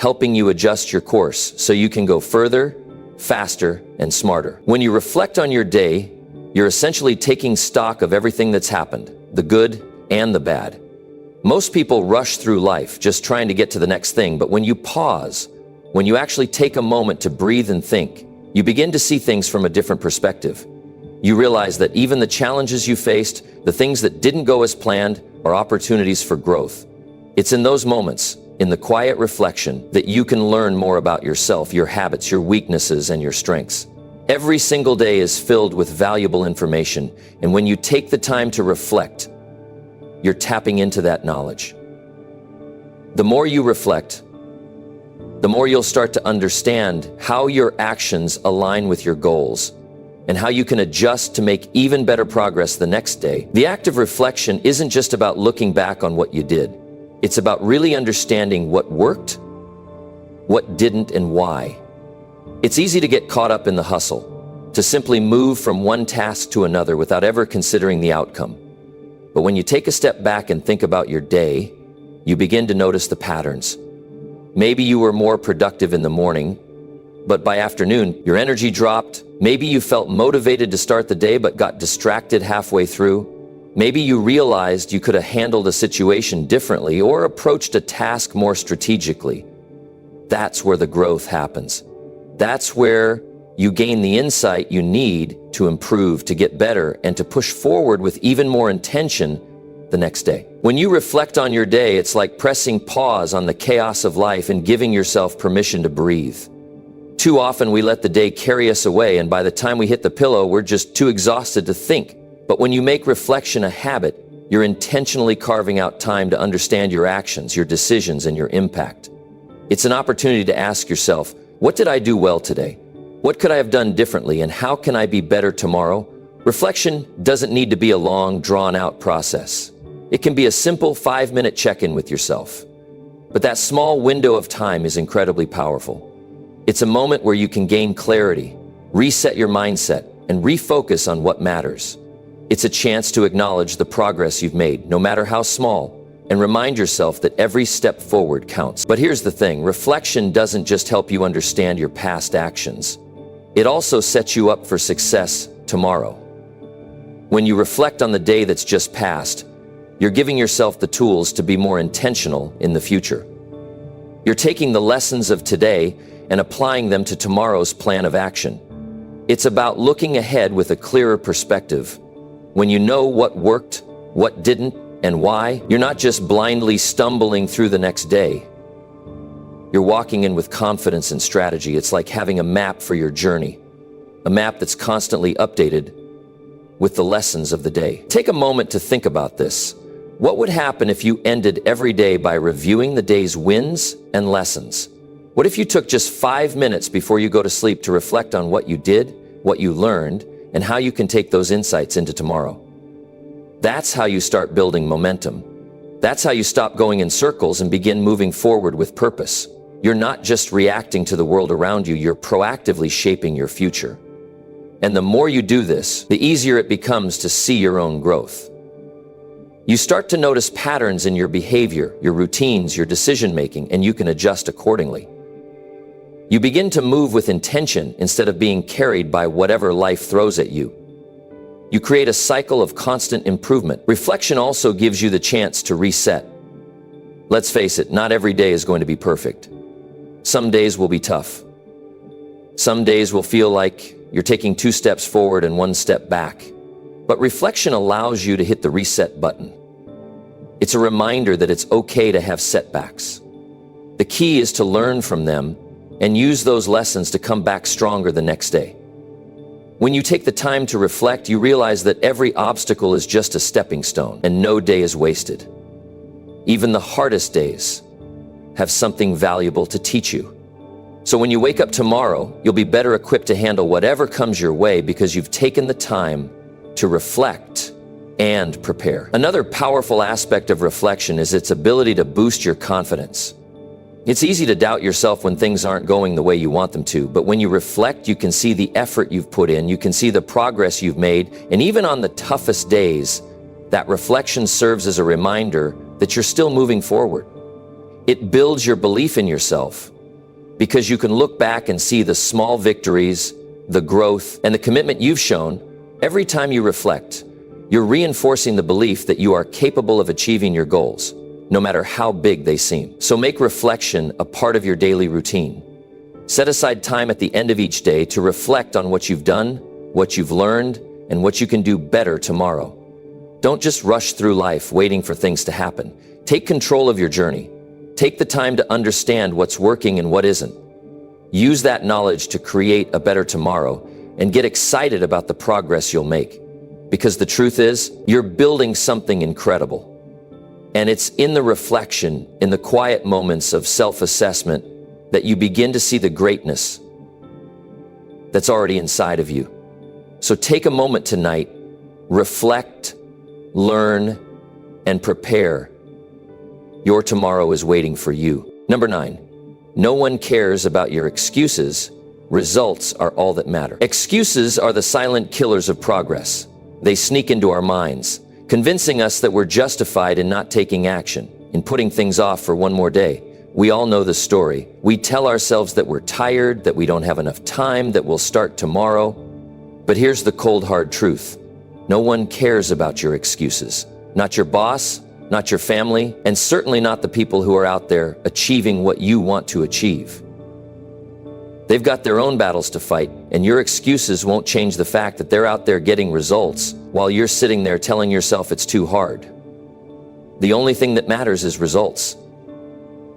helping you adjust your course so you can go further, faster, and smarter. When you reflect on your day, you're essentially taking stock of everything that's happened, the good and the bad. Most people rush through life just trying to get to the next thing, but when you pause, when you actually take a moment to breathe and think, you begin to see things from a different perspective. You realize that even the challenges you faced, the things that didn't go as planned, are opportunities for growth. It's in those moments, in the quiet reflection, that you can learn more about yourself, your habits, your weaknesses, and your strengths. Every single day is filled with valuable information, and when you take the time to reflect, you're tapping into that knowledge. The more you reflect, the more you'll start to understand how your actions align with your goals and how you can adjust to make even better progress the next day. The act of reflection isn't just about looking back on what you did. It's about really understanding what worked, what didn't, and why. It's easy to get caught up in the hustle, to simply move from one task to another without ever considering the outcome. But when you take a step back and think about your day, you begin to notice the patterns. Maybe you were more productive in the morning, but by afternoon, your energy dropped. Maybe you felt motivated to start the day, but got distracted halfway through. Maybe you realized you could have handled a situation differently or approached a task more strategically. That's where the growth happens. That's where you gain the insight you need to improve, to get better, and to push forward with even more intention the next day. When you reflect on your day, it's like pressing pause on the chaos of life and giving yourself permission to breathe. Too often we let the day carry us away, and by the time we hit the pillow, we're just too exhausted to think. But when you make reflection a habit, you're intentionally carving out time to understand your actions, your decisions, and your impact. It's an opportunity to ask yourself, what did I do well today? What could I have done differently, and how can I be better tomorrow? Reflection doesn't need to be a long, drawn-out process. It can be a simple 5-minute check-in with yourself. But that small window of time is incredibly powerful. It's a moment where you can gain clarity, reset your mindset, and refocus on what matters. It's a chance to acknowledge the progress you've made, no matter how small, and remind yourself that every step forward counts. But here's the thing, reflection doesn't just help you understand your past actions. It also sets you up for success tomorrow. When you reflect on the day that's just passed, you're giving yourself the tools to be more intentional in the future. You're taking the lessons of today and applying them to tomorrow's plan of action. It's about looking ahead with a clearer perspective. When you know what worked, what didn't, and why, you're not just blindly stumbling through the next day. You're walking in with confidence and strategy. It's like having a map for your journey, a map that's constantly updated with the lessons of the day. Take a moment to think about this. What would happen if you ended every day by reviewing the day's wins and lessons? What if you took just 5 minutes before you go to sleep to reflect on what you did, what you learned, and how you can take those insights into tomorrow? That's how you start building momentum. That's how you stop going in circles and begin moving forward with purpose. You're not just reacting to the world around you, you're proactively shaping your future. And the more you do this, the easier it becomes to see your own growth. You start to notice patterns in your behavior, your routines, your decision-making, and you can adjust accordingly. You begin to move with intention instead of being carried by whatever life throws at you. You create a cycle of constant improvement. Reflection also gives you the chance to reset. Let's face it, not every day is going to be perfect. Some days will be tough. Some days will feel like you're taking 2 steps forward and 1 step back. But reflection allows you to hit the reset button. It's a reminder that it's okay to have setbacks. The key is to learn from them and use those lessons to come back stronger the next day. When you take the time to reflect, you realize that every obstacle is just a stepping stone and no day is wasted. Even the hardest days have something valuable to teach you. So when you wake up tomorrow, you'll be better equipped to handle whatever comes your way because you've taken the time to reflect and prepare. Another powerful aspect of reflection is its ability to boost your confidence. It's easy to doubt yourself when things aren't going the way you want them to, but when you reflect, you can see the effort you've put in, you can see the progress you've made, and even on the toughest days, that reflection serves as a reminder that you're still moving forward. It builds your belief in yourself because you can look back and see the small victories, the growth, and the commitment you've shown. Every time you reflect, you're reinforcing the belief that you are capable of achieving your goals, no matter how big they seem. So make reflection a part of your daily routine. Set aside time at the end of each day to reflect on what you've done, what you've learned, and what you can do better tomorrow. Don't just rush through life waiting for things to happen. Take control of your journey. Take the time to understand what's working and what isn't. Use that knowledge to create a better tomorrow and get excited about the progress you'll make. Because the truth is, you're building something incredible. And it's in the reflection, in the quiet moments of self-assessment, that you begin to see the greatness that's already inside of you. So take a moment tonight, reflect, learn, and prepare. Your tomorrow is waiting for you. Number 9, no one cares about your excuses. Results are all that matter. Excuses are the silent killers of progress. They sneak into our minds, convincing us that we're justified in not taking action, in putting things off for one more day. We all know the story. We tell ourselves that we're tired, that we don't have enough time, that we'll start tomorrow. But here's the cold, hard truth. No one cares about your excuses. Not your boss, not your family, and certainly not the people who are out there achieving what you want to achieve. They've got their own battles to fight, and your excuses won't change the fact that they're out there getting results while you're sitting there telling yourself it's too hard. The only thing that matters is results.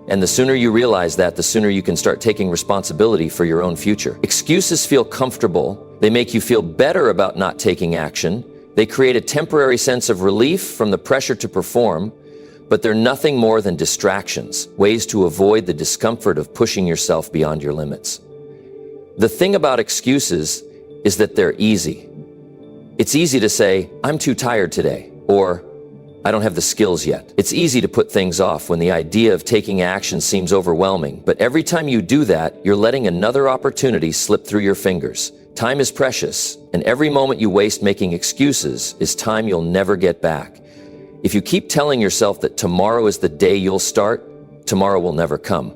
And the sooner you realize that, the sooner you can start taking responsibility for your own future. Excuses feel comfortable. They make you feel better about not taking action. They create a temporary sense of relief from the pressure to perform, but they're nothing more than distractions, ways to avoid the discomfort of pushing yourself beyond your limits. The thing about excuses is that they're easy. It's easy to say, I'm too tired today, or I don't have the skills yet. It's easy to put things off when the idea of taking action seems overwhelming, but every time you do that, you're letting another opportunity slip through your fingers. Time is precious, and every moment you waste making excuses is time you'll never get back. If you keep telling yourself that tomorrow is the day you'll start, tomorrow will never come.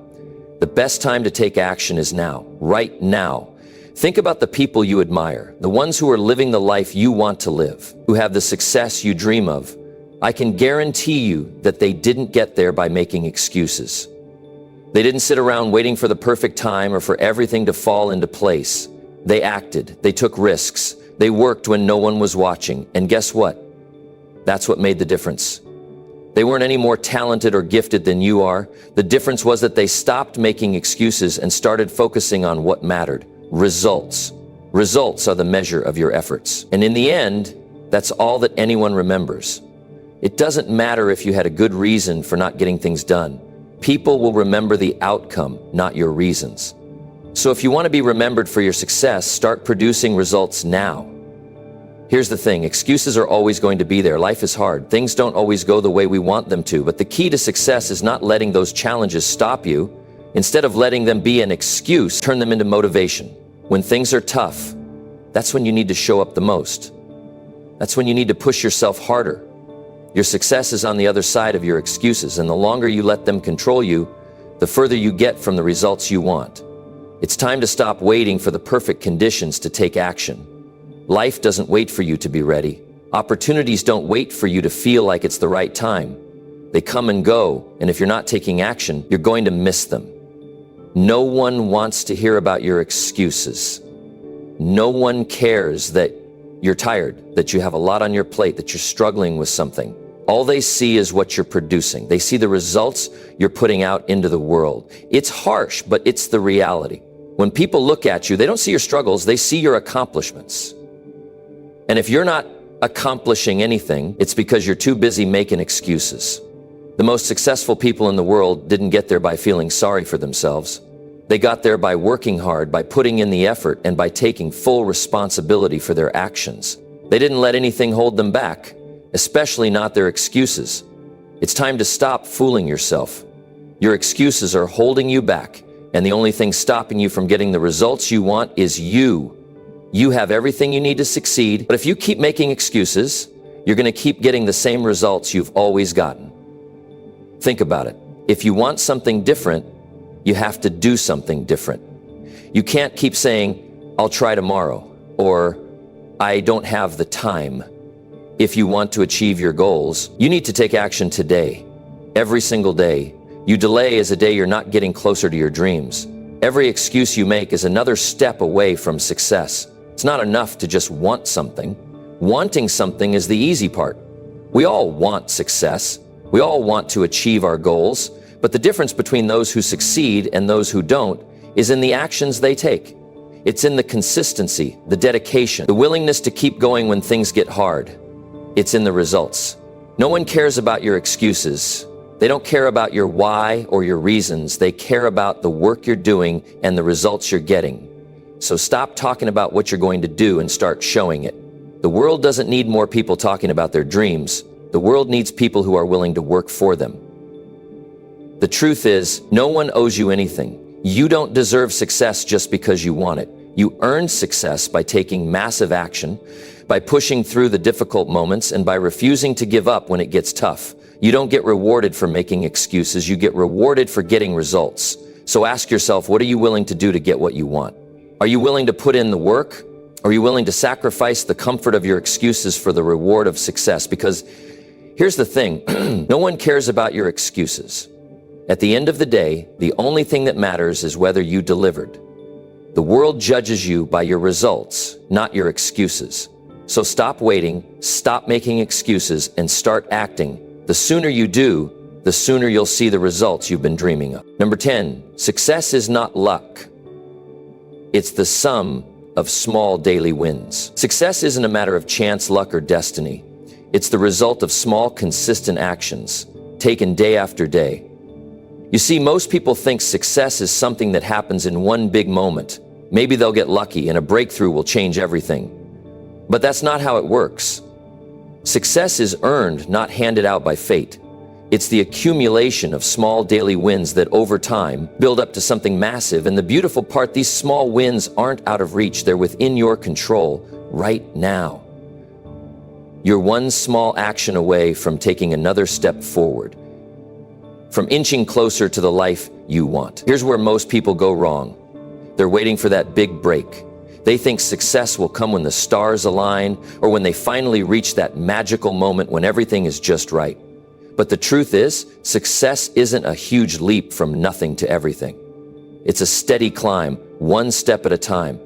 The best time to take action is now, right now. Think about the people you admire, the ones who are living the life you want to live, who have the success you dream of. I can guarantee you that they didn't get there by making excuses. They didn't sit around waiting for the perfect time or for everything to fall into place. They acted, they took risks, they worked when no one was watching, and guess what? That's what made the difference. They weren't any more talented or gifted than you are. The difference was that they stopped making excuses and started focusing on what mattered. Results. Results are the measure of your efforts. And in the end, that's all that anyone remembers. It doesn't matter if you had a good reason for not getting things done. People will remember the outcome, not your reasons. So if you want to be remembered for your success, start producing results now. Here's the thing, excuses are always going to be there. Life is hard. Things don't always go the way we want them to, but the key to success is not letting those challenges stop you. Instead of letting them be an excuse, turn them into motivation. When things are tough, that's when you need to show up the most. That's when you need to push yourself harder. Your success is on the other side of your excuses, and the longer you let them control you, the further you get from the results you want. It's time to stop waiting for the perfect conditions to take action. Life doesn't wait for you to be ready. Opportunities don't wait for you to feel like it's the right time. They come and go, and if you're not taking action, you're going to miss them. No one wants to hear about your excuses. No one cares that you're tired, that you have a lot on your plate, that you're struggling with something. All they see is what you're producing. They see the results you're putting out into the world. It's harsh, but it's the reality. When people look at you, they don't see your struggles, they see your accomplishments. And if you're not accomplishing anything, it's because you're too busy making excuses. The most successful people in the world didn't get there by feeling sorry for themselves. They got there by working hard, by putting in the effort, and by taking full responsibility for their actions. They didn't let anything hold them back, especially not their excuses. It's time to stop fooling yourself. Your excuses are holding you back, and the only thing stopping you from getting the results you want is you. You have everything you need to succeed, but if you keep making excuses, you're going to keep getting the same results you've always gotten. Think about it. If you want something different, you have to do something different. You can't keep saying, "I'll try tomorrow," or "I don't have the time." If you want to achieve your goals, you need to take action today. Every single day. You delay is a day you're not getting closer to your dreams. Every excuse you make is another step away from success. It's not enough to just want something. Wanting something is the easy part. We all want success. We all want to achieve our goals, but the difference between those who succeed and those who don't is in the actions they take. It's in the consistency, the dedication, the willingness to keep going when things get hard. It's in the results. No one cares about your excuses. They don't care about your why or your reasons. They care about the work you're doing and the results you're getting. So stop talking about what you're going to do and start showing it. The world doesn't need more people talking about their dreams. The world needs people who are willing to work for them. The truth is, no one owes you anything. You don't deserve success just because you want it. You earn success by taking massive action, by pushing through the difficult moments, and by refusing to give up when it gets tough. You don't get rewarded for making excuses. You get rewarded for getting results. So ask yourself, what are you willing to do to get what you want? Are you willing to put in the work? Are you willing to sacrifice the comfort of your excuses for the reward of success? Because here's the thing, no one cares about your excuses. At the end of the day, the only thing that matters is whether you delivered. The world judges you by your results, not your excuses. So stop waiting, stop making excuses, and start acting. The sooner you do, the sooner you'll see the results you've been dreaming of. Number 10, success is not luck. It's the sum of small daily wins. Success isn't a matter of chance, luck, or destiny. It's the result of small, consistent actions, taken day after day. You see, most people think success is something that happens in one big moment. Maybe they'll get lucky and a breakthrough will change everything. But that's not how it works. Success is earned, not handed out by fate. It's the accumulation of small daily wins that over time build up to something massive. And the beautiful part, these small wins aren't out of reach. They're within your control right now. You're one small action away from taking another step forward, from inching closer to the life you want. Here's where most people go wrong. They're waiting for that big break. They think success will come when the stars align or when they finally reach that magical moment when everything is just right. But the truth is, success isn't a huge leap from nothing to everything. It's a steady climb, one step at a time.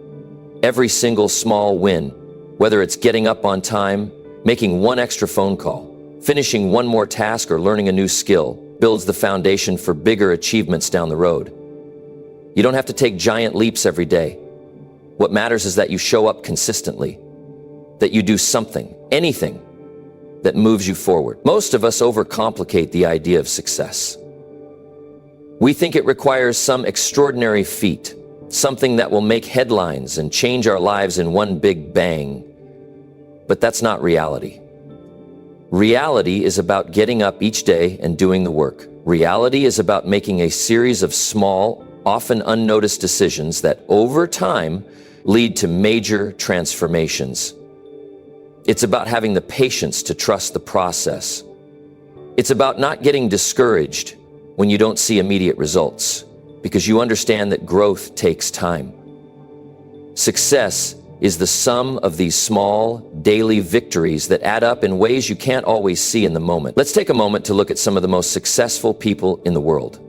Every single small win, whether it's getting up on time, making one extra phone call, finishing one more task, or learning a new skill, builds the foundation for bigger achievements down the road. You don't have to take giant leaps every day. What matters is that you show up consistently, that you do something, anything, that moves you forward. Most of us overcomplicate the idea of success. We think it requires some extraordinary feat, something that will make headlines and change our lives in one big bang. But that's not reality. Reality is about getting up each day and doing the work. Reality is about making a series of small, often unnoticed decisions that over time lead to major transformations. It's about having the patience to trust the process. It's about not getting discouraged when you don't see immediate results, because you understand that growth takes time. Success is the sum of these small, daily victories that add up in ways you can't always see in the moment. Let's take a moment to look at some of the most successful people in the world.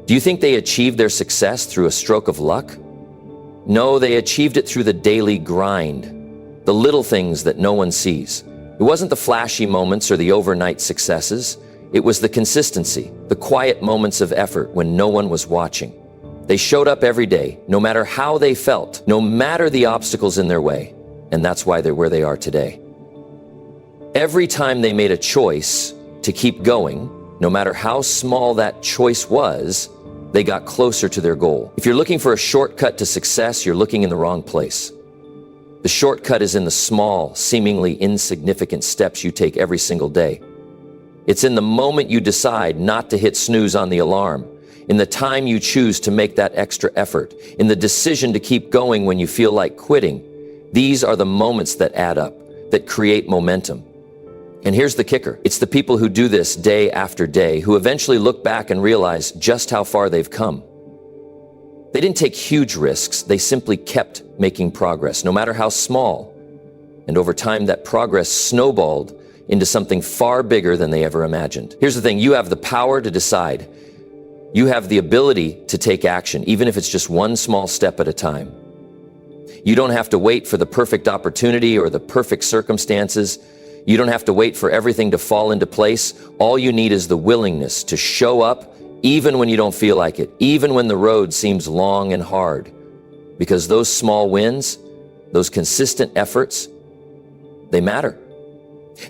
Do you think they achieved their success through a stroke of luck? No, they achieved it through the daily grind, the little things that no one sees. It wasn't the flashy moments or the overnight successes. It was the consistency, the quiet moments of effort when no one was watching. They showed up every day, no matter how they felt, no matter the obstacles in their way. And that's why they're where they are today. Every time they made a choice to keep going, no matter how small that choice was, they got closer to their goal. If you're looking for a shortcut to success, you're looking in the wrong place. The shortcut is in the small, seemingly insignificant steps you take every single day. It's in the moment you decide not to hit snooze on the alarm, in the time you choose to make that extra effort, in the decision to keep going when you feel like quitting. These are the moments that add up, that create momentum. And here's the kicker. It's the people who do this day after day who eventually look back and realize just how far they've come. They didn't take huge risks. They simply kept making progress, no matter how small. And over time, that progress snowballed into something far bigger than they ever imagined. Here's the thing. You have the power to decide. You have the ability to take action, even if it's just one small step at a time. You don't have to wait for the perfect opportunity or the perfect circumstances. You don't have to wait for everything to fall into place. All you need is the willingness to show up even when you don't feel like it, even when the road seems long and hard. Because those small wins, those consistent efforts, they matter.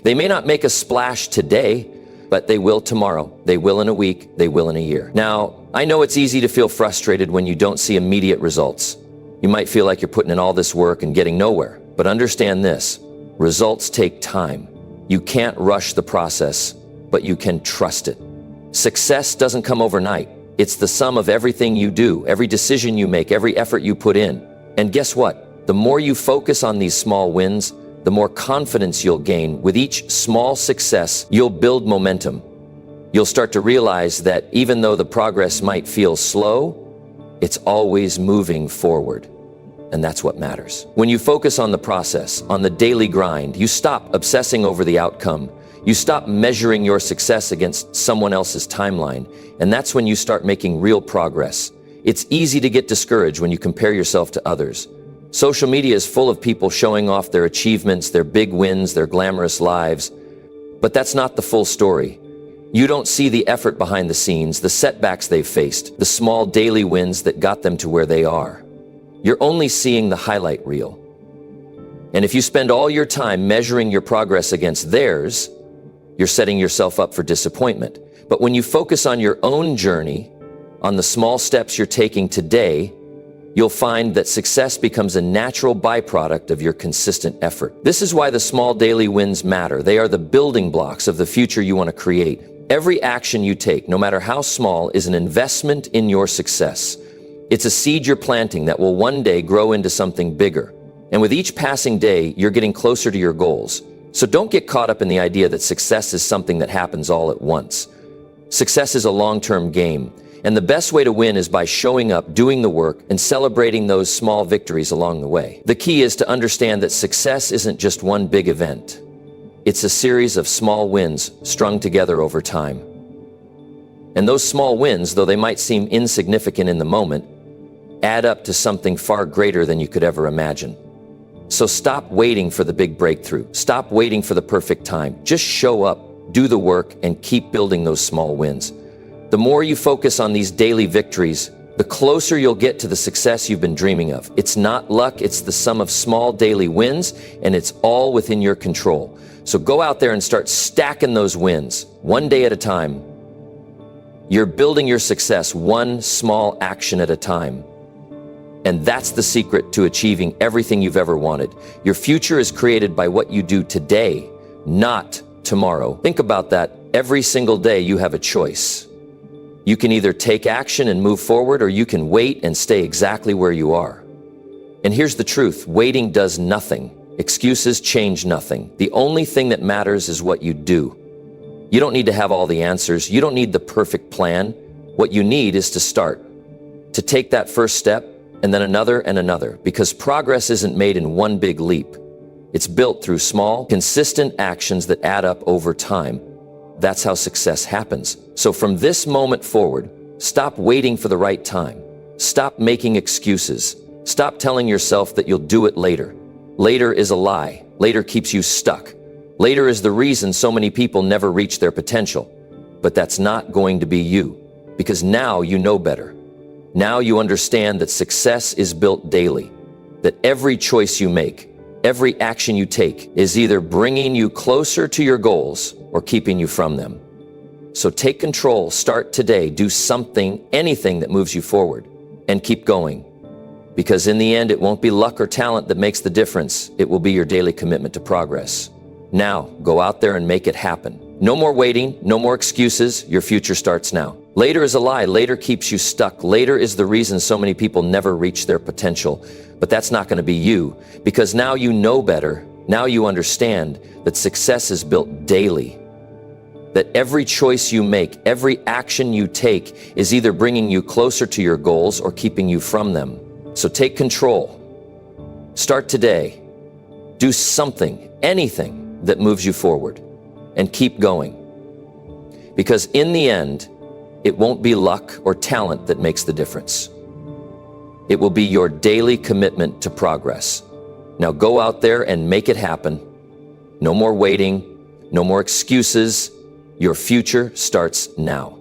They may not make a splash today, but they will tomorrow. They will in a week. They will in a year. Now, I know it's easy to feel frustrated when you don't see immediate results. You might feel like you're putting in all this work and getting nowhere. But understand this. Results take time. You can't rush the process, but you can trust it. Success doesn't come overnight. It's the sum of everything you do, every decision you make, every effort you put in. And guess what? The more you focus on these small wins, the more confidence you'll gain. With each small success, you'll build momentum. You'll start to realize that even though the progress might feel slow, it's always moving forward. And that's what matters. When you focus on the process, on the daily grind, you stop obsessing over the outcome. You stop measuring your success against someone else's timeline. And that's when you start making real progress. It's easy to get discouraged when you compare yourself to others. Social media is full of people showing off their achievements, their big wins, their glamorous lives. But that's not the full story. You don't see the effort behind the scenes, the setbacks they've faced, the small daily wins that got them to where they are. You're only seeing the highlight reel. And if you spend all your time measuring your progress against theirs, you're setting yourself up for disappointment. But when you focus on your own journey, on the small steps you're taking today, you'll find that success becomes a natural byproduct of your consistent effort. This is why the small daily wins matter. They are the building blocks of the future you want to create. Every action you take, no matter how small, is an investment in your success. It's a seed you're planting that will one day grow into something bigger. And with each passing day, you're getting closer to your goals. So don't get caught up in the idea that success is something that happens all at once. Success is a long-term game. And the best way to win is by showing up, doing the work, and celebrating those small victories along the way. The key is to understand that success isn't just one big event. It's a series of small wins strung together over time. And those small wins, though they might seem insignificant in the moment, add up to something far greater than you could ever imagine. So stop waiting for the big breakthrough. Stop waiting for the perfect time. Just show up, do the work, and keep building those small wins. The more you focus on these daily victories, the closer you'll get to the success you've been dreaming of. It's not luck, it's the sum of small daily wins, and it's all within your control. So go out there and start stacking those wins, one day at a time. You're building your success one small action at a time. And that's the secret to achieving everything you've ever wanted. Your future is created by what you do today, not tomorrow. Think about that. Every single day you have a choice. You can either take action and move forward, or you can wait and stay exactly where you are. And here's the truth, waiting does nothing. Excuses change nothing. The only thing that matters is what you do. You don't need to have all the answers. You don't need the perfect plan. What you need is to start, to take that first step, and then another and another, because progress isn't made in one big leap. It's built through small, consistent actions that add up over time. That's how success happens. So from this moment forward, stop waiting for the right time. Stop making excuses. Stop telling yourself that you'll do it later. Later is a lie. Later keeps you stuck. Later is the reason so many people never reach their potential. But that's not going to be you, because now you know better. Now you understand that success is built daily, that every choice you make, every action you take is either bringing you closer to your goals or keeping you from them. So take control, start today, do something, anything that moves you forward, and keep going. Because in the end, it won't be luck or talent that makes the difference. It will be your daily commitment to progress. Now, go out there and make it happen. No more waiting, no more excuses. Your future starts now. Later is a lie. Later keeps you stuck. Later is the reason so many people never reach their potential. But that's not going to be you, because now you know better. Now you understand that success is built daily. That every choice you make, every action you take is either bringing you closer to your goals or keeping you from them. So take control. Start today. Do something, anything that moves you forward, and keep going. Because in the end, it won't be luck or talent that makes the difference. It will be your daily commitment to progress. Now go out there and make it happen. No more waiting, no more excuses. Your future starts now.